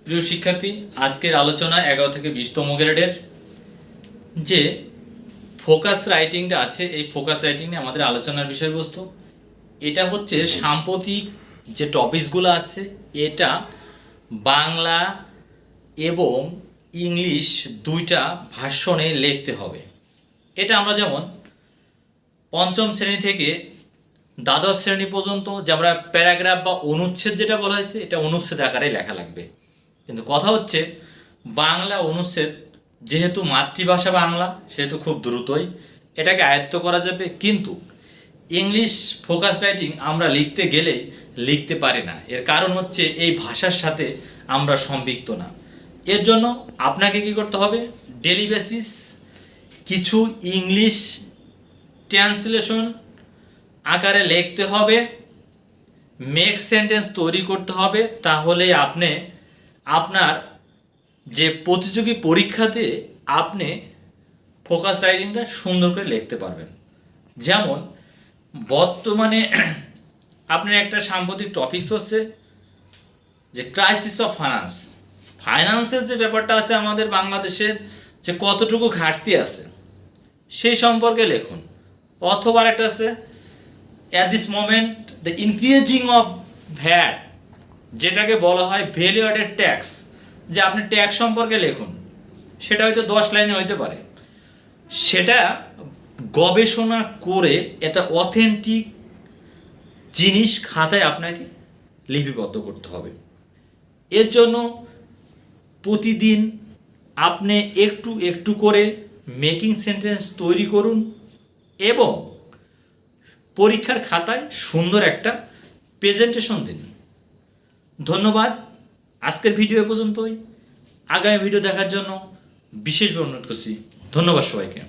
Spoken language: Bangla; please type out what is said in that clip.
প্রিয় শিক্ষার্থী, আজকের আলোচনা 11 থেকে 20তম গ্রেডের যে ফোকাস রাইটিংটা আছে, এই ফোকাস রাইটিং নিয়ে আমাদের আলোচনার বিষয়বস্তু। এটা হচ্ছে সাম্প্রতিক যে টপিকসগুলো আছে, এটা বাংলা এবং ইংলিশ দুইটা ভার্সনে লিখতে হবে। এটা আমরা যেমন পঞ্চম শ্রেণী থেকে দ্বাদশ শ্রেণী পর্যন্ত যে আমরা প্যারাগ্রাফ বা অনুচ্ছেদ যেটা বলা হয়েছে, এটা অনুচ্ছেদ আকারে লেখা লাগবে। কিন্তু কথা হচ্ছে বাংলা অনুচ্ছেদ যেহেতু মাতৃভাষা বাংলা, সেহেতু খুব দ্রুতই এটাকে আয়ত্ত করা যাবে, কিন্তু ইংলিশ ফোকাস রাইটিং আমরা লিখতে গেলে লিখতে পারি না। এর কারণ হচ্ছে এই ভাষার সাথে আমরা সম্পৃক্ত না। এর জন্য আপনাকে কি করতে হবে, ডেলি বেসিস কিছু ইংলিশ ট্রান্সলেশন আকারে লিখতে হবে, মেক সেন্টেন্স তৈরি করতে হবে। তাহলে আপনি আপনার যে প্রতিযোগী পরীক্ষাতে আপনি ফোকাস রাইটিংটা সুন্দর করে লিখতে পারবেন। যেমন বর্তমানে আপনার একটা সাম্প্রতিক টপিকস হচ্ছে যে ক্রাইসিস অফ ফাইন্যান্সের যে ব্যাপারটা আছে আমাদের বাংলাদেশের, যে কতটুকু ঘাটতি আছে সেই সম্পর্কে লিখুন। অথবা একটা আছে at this moment the increasing of VAT, যেটাকে বলা হয় ভ্যালু অ্যাডেড ট্যাক্স, যে আপনি ট্যাক্স সম্পর্কে লিখুন। সেটা হয়তো 10 লাইনে হইতে পারে। সেটা গবেষণা করে এটা অথেন্টিক জিনিস খাতায় আপনাকে লিপিবদ্ধ করতে হবে। এর জন্য প্রতিদিন আপনি একটু একটু করে মেকিং সেন্টেন্স তৈরি করুন এবং পরীক্ষার খাতায় সুন্দর একটা প্রেজেন্টেশন দিন। ধন্যবাদ। আজকের ভিডিও এ পর্যন্তই। আগামী ভিডিও দেখার জন্য বিশেষভাবে অনুরোধ করছি। ধন্যবাদ সবাইকে।